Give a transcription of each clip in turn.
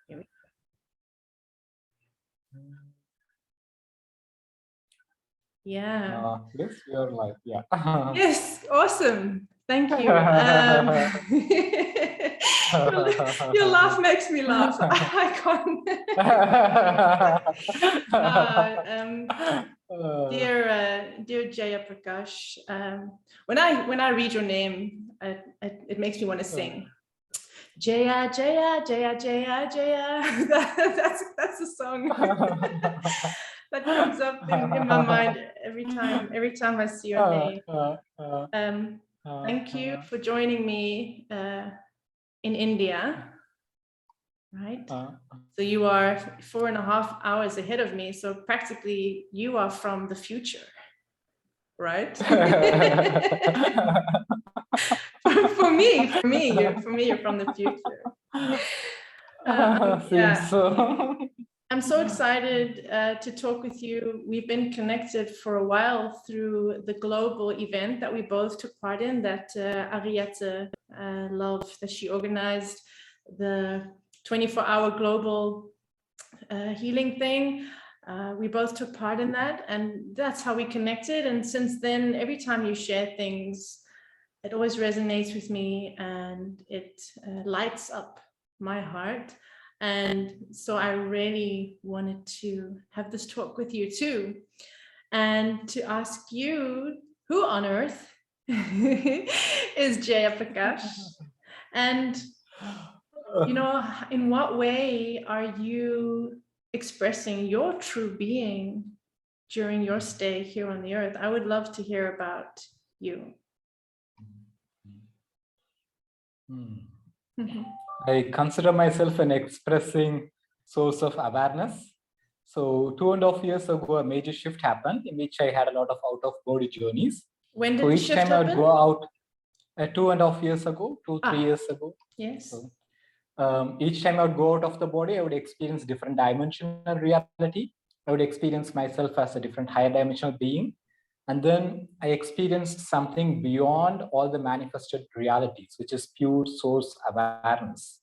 Here we go. Yeah. Yes, you're live. Yeah. Yes, awesome. Thank you. Your laugh makes me laugh. I can't. Dear Jeyaprakash, when I read your name, it makes me want to sing. Jeya, Jeya, Jeya, Jeya, Jeya. That's a song that comes up in my mind every time I see your name. Thank you for joining me in India. Right? So you are 4.5 hours ahead of me. So practically you are from the future, right? for me, you're from the future. Yeah. So. I'm so excited to talk with you. We've been connected for a while through the global event that we both took part in, that Ariette Love, that she organized, the 24-hour global healing thing. We both took part in that, and that's how we connected. And since then, every time you share things, it always resonates with me, and it lights up my heart. And so I really wanted to have this talk with you too, and to ask you, who on earth is Jeyaprakash? And you know, in what way are you expressing your true being during your stay here on the earth? I would love to hear about you. I consider myself an expressing source of awareness. So 2.5 years ago, a major shift happened in which I had a lot of out-of-body journeys. When did the shift happen? Each time I would go out 2.5 years ago, 3 years ago. Yes. So, each time I would go out of the body, I would experience different dimensional reality. I would experience myself as a different higher dimensional being. And then I experienced something beyond all the manifested realities, which is pure source awareness.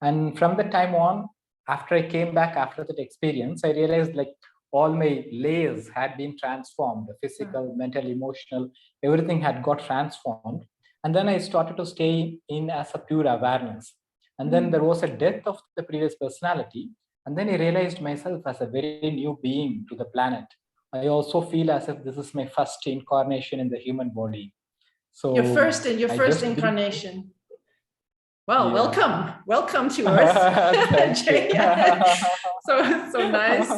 And from that time on, after I came back after that experience, I realized like all my layers had been transformed, the physical, mental, emotional, everything had got transformed. And then I started to stay in as a pure awareness. And then there was a death of the previous personality. And then I realized myself as a very new being to the planet. I also feel as if this is my first incarnation in the human body. So your first incarnation. Well, yeah. welcome to Earth. So nice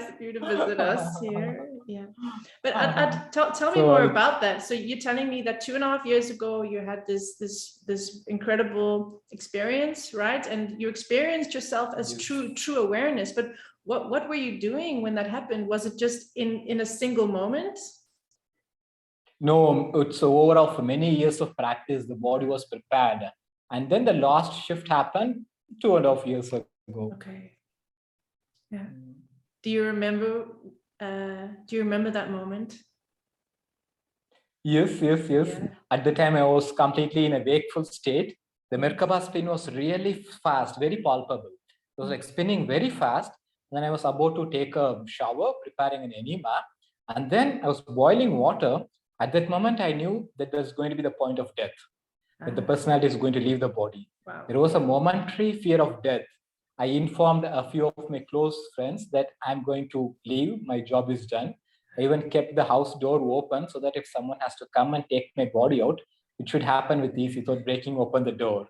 of you to visit us here. Yeah, but tell me more about that. So you're telling me that 2.5 years ago you had this incredible experience, right? And you experienced yourself as true awareness. But what were you doing when that happened? Was it just in a single moment? No, it's overall for many years of practice, the body was prepared. And then the last shift happened 2.5 years ago. Okay. Yeah. Do you remember that moment? Yes. Yeah. At the time I was completely in a wakeful state. The Merkaba spin was really fast, very palpable. It was like spinning very fast. Then I was about to take a shower, preparing an enema. And then I was boiling water. At that moment, I knew that there's going to be the point of death, that the personality is going to leave the body. Wow. There was a momentary fear of death. I informed a few of my close friends that I'm going to leave, my job is done. I even kept the house door open so that if someone has to come and take my body out, it should happen with ease without breaking open the door.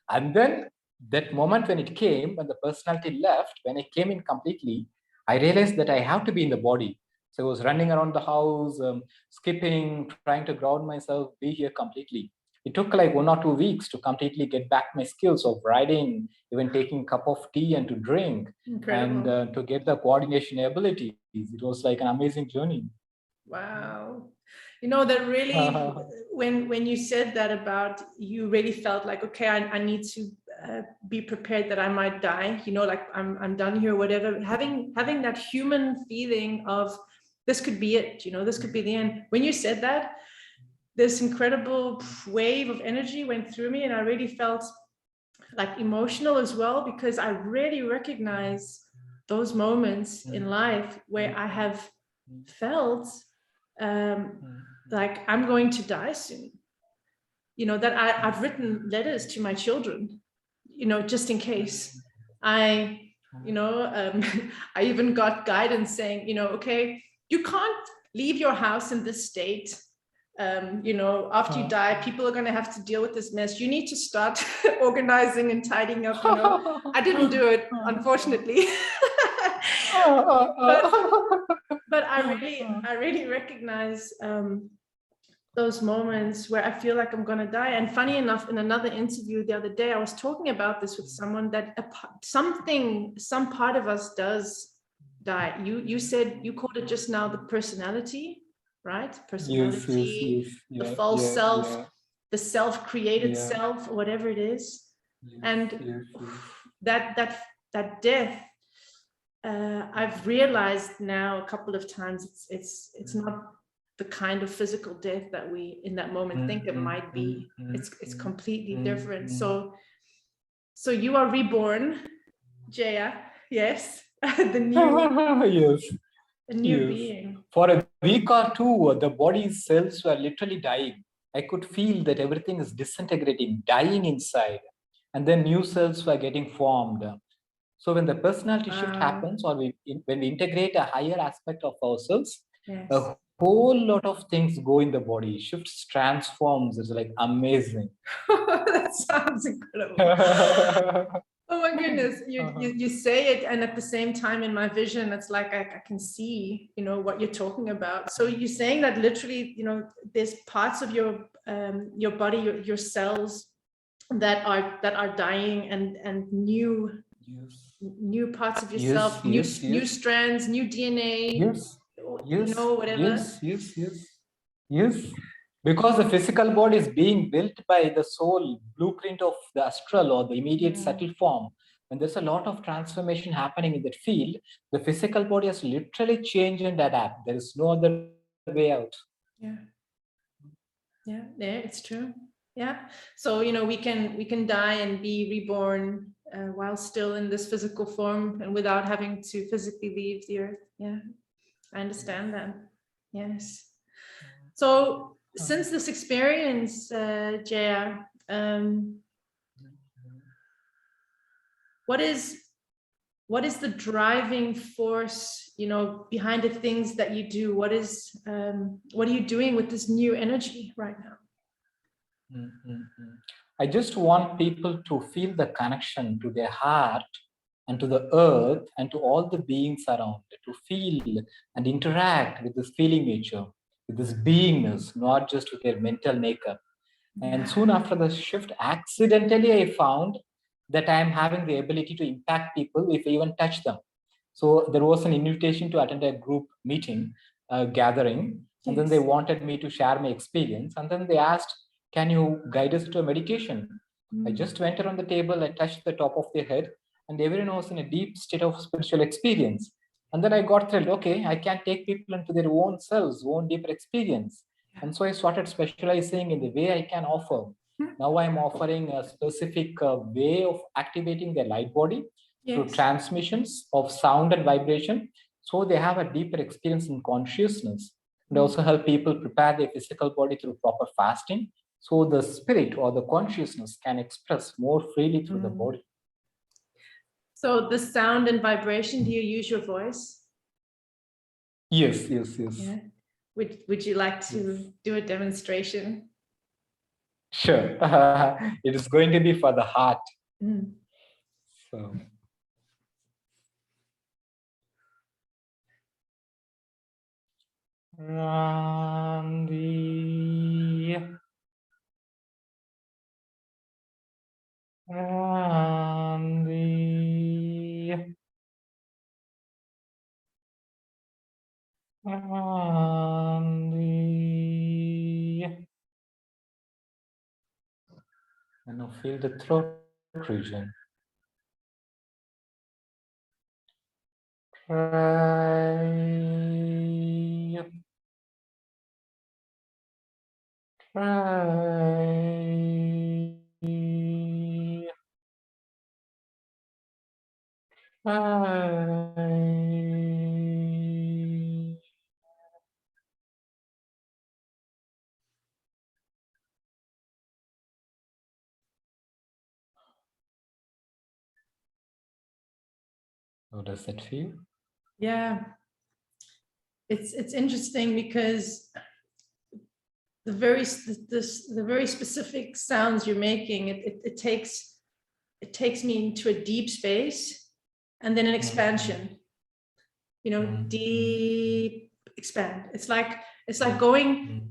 And then that moment when it came, when the personality left, when I came in completely, I realized that I have to be in the body. So I was running around the house, skipping, trying to ground myself, be here completely. It took like 1 or 2 weeks to completely get back my skills of riding, even taking a cup of tea and to drink. Incredible. And to get the coordination abilities. It was like an amazing journey. Wow. You know, that really, when you said that about, you really felt like, okay, I need to be prepared that I might die, you know, like I'm done here, whatever. Having that human feeling of this could be it, you know, this could be the end. When you said that, this incredible wave of energy went through me, and I really felt like emotional as well, because I really recognize those moments in life where I have felt like I'm going to die soon. You know, that I've written letters to my children, you know, just in case. I even got guidance saying, you know, okay, you can't leave your house in this state. You know, after you die, people are going to have to deal with this mess. You need to start organizing and tidying up. You know, I didn't do it, unfortunately. but I really recognize those moments where I feel like I'm going to die. And funny enough, in another interview the other day, I was talking about this with someone, that some part of us does die. You said, you called it just now, the personality, right? Personality, the false self, the self-created self, or whatever it is. And that death, I've realized now a couple of times, it's not the kind of physical death that we in that moment think it might be. It's completely different. So you are reborn, Jeya. Yes. The new yes. a new being. For a week or two, the body's cells were literally dying. I could feel that everything is disintegrating, dying inside, and then new cells were getting formed. So when the personality shift happens, or when we integrate a higher aspect of ourselves, a whole lot of things go in the body. Shifts, transforms. It's like amazing. That sounds incredible. Oh my goodness, you say it, and at the same time in my vision, it's like I can see, you know, what you're talking about. So you're saying that literally, you know, there's parts of your body, your cells that are dying, and new parts of yourself, new strands, new DNA, you know, whatever. Yes. Because the physical body is being built by the soul blueprint of the astral or the immediate subtle form. When there's a lot of transformation happening in that field, the physical body has literally changed and adapt. There is no other way out. Yeah, it's true. Yeah. So, you know, we can die and be reborn while still in this physical form and without having to physically leave the earth. Yeah, I understand that. Yes. So since this experience, Jeya, what is the driving force, you know, behind the things that you do? What are you doing with this new energy right now? I just want people to feel the connection to their heart and to the earth and to all the beings around it, to feel and interact with this feeling nature, with this beingness, not just with their mental makeup. And soon after the shift, accidentally I found that I am having the ability to impact people if I even touch them. So there was an invitation to attend a group meeting, gathering, and then they wanted me to share my experience. And then they asked, can you guide us to a meditation? I just went around the table, I touched the top of their head, and everyone was in a deep state of spiritual experience. And then I got thrilled, okay, I can take people into their own selves, own deeper experience. And so I started specializing in the way I can offer. Now I'm offering a specific way of activating their light body through transmissions of sound and vibration. So they have a deeper experience in consciousness. And also help people prepare their physical body through proper fasting. So the spirit or the consciousness can express more freely through the body. So the sound and vibration, do you use your voice? Yes. Yeah. Would you like to do a demonstration? Sure. It is going to be for the heart. So. Randy. And now feel the throat region. Try. How does that feel? Yeah, it's interesting because the very specific sounds you're making, it takes me into a deep space and then an expansion. You know, deep expand. It's like going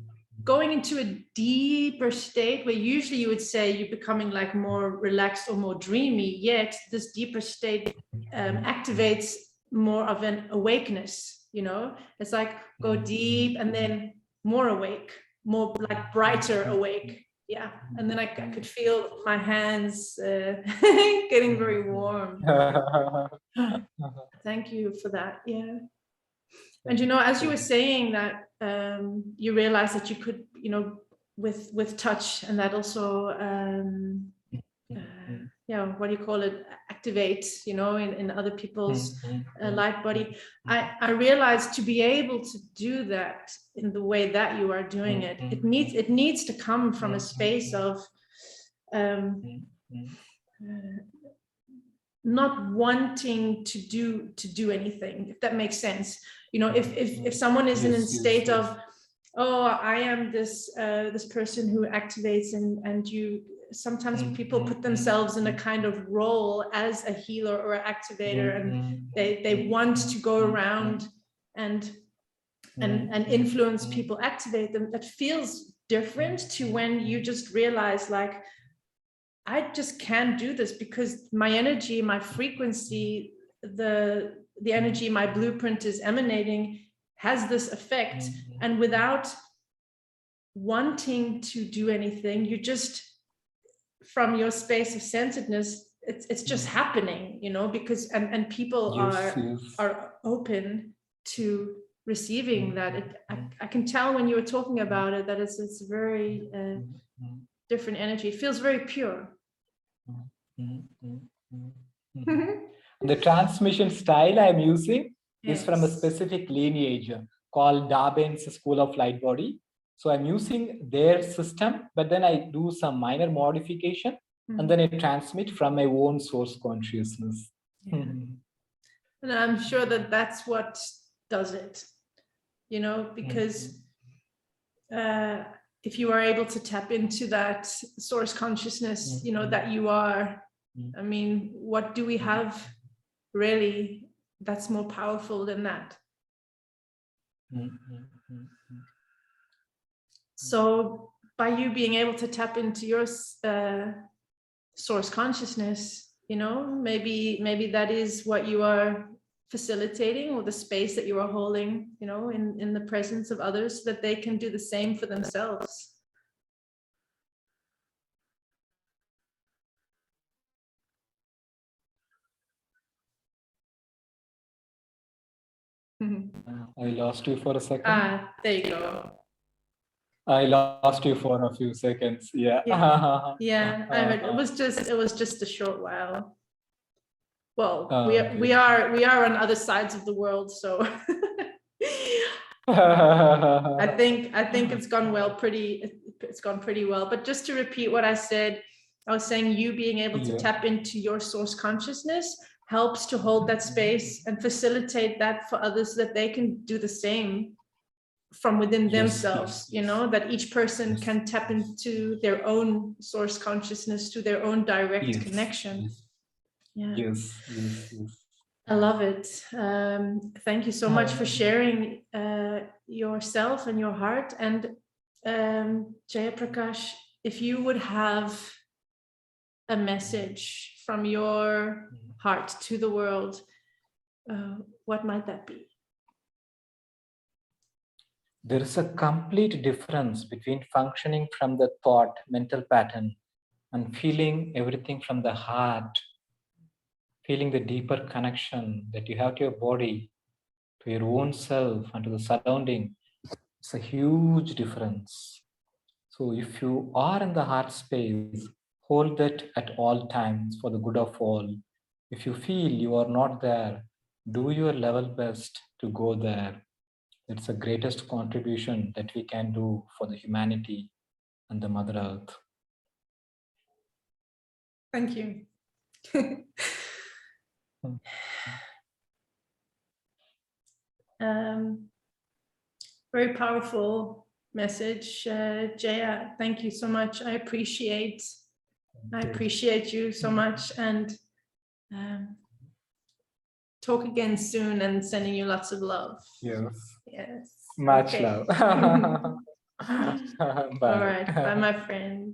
into a deeper state where usually you would say you're becoming like more relaxed or more dreamy, yet this deeper state activates more of an awakeness, you know. It's like go deep and then more awake, more like brighter awake. Yeah, and then I could feel my hands getting very warm. Thank you for that. Yeah. And you know, as you were saying that, you realized that you could, you know, with touch, and that also, yeah, what do you call it? Activate, you know, in other people's light body. I realized to be able to do that in the way that you are doing it, it needs to come from a space of not wanting to do anything, if that makes sense. You know, if someone is in a state of, oh, I am this this person who activates, and you sometimes people put themselves in a kind of role as a healer or an activator, and they want to go around and influence people, activate them. That feels different to when you just realize, like, I just can't do this because my energy, my frequency, the energy my blueprint is emanating has this effect. And without wanting to do anything, you just, from your space of centeredness, it's just happening, you know, because and people are open to receiving that. I can tell when you were talking about it that it's very different energy. It feels very pure. The transmission style I'm using is from a specific lineage called Darwin's School of Light Body. So I'm using their system, but then I do some minor modification, and then I transmit from my own source consciousness. And I'm sure that that's what does it, you know, because if you are able to tap into that source consciousness, you know, that you are, I mean, what do we have really that's more powerful than that? So by you being able to tap into your source consciousness, you know, maybe that is what you are facilitating, or the space that you are holding, you know, in the presence of others, so that they can do the same for themselves. I lost you for a second. There you go. I lost you for a few seconds. Yeah. Yeah, I heard it was just a short while. Well, we are on other sides of the world, so I think it's gone well. It's gone pretty well. But just to repeat what I said, I was saying you being able to tap into your source consciousness helps to hold that space and facilitate that for others, so that they can do the same from within themselves. You know, that each person can tap into their own source consciousness, to their own direct connection. Yes. I love it. Thank you so much for sharing yourself and your heart. And Jeyaprakash, if you would have a message from your heart to the world, what might that be? There is a complete difference between functioning from the thought, mental pattern, and feeling everything from the heart, feeling the deeper connection that you have to your body, to your own self, and to the surrounding. It's a huge difference. So if you are in the heart space, hold that at all times for the good of all. If you feel you are not there, do your level best to go there. It's the greatest contribution that we can do for the humanity and the Mother Earth. Thank you. Very powerful message, Jeya. Thank you so much. I appreciate you so much, and talk again soon, and sending you lots of love. Yes. Yes. Much Okay. love. All right. Bye, my friend.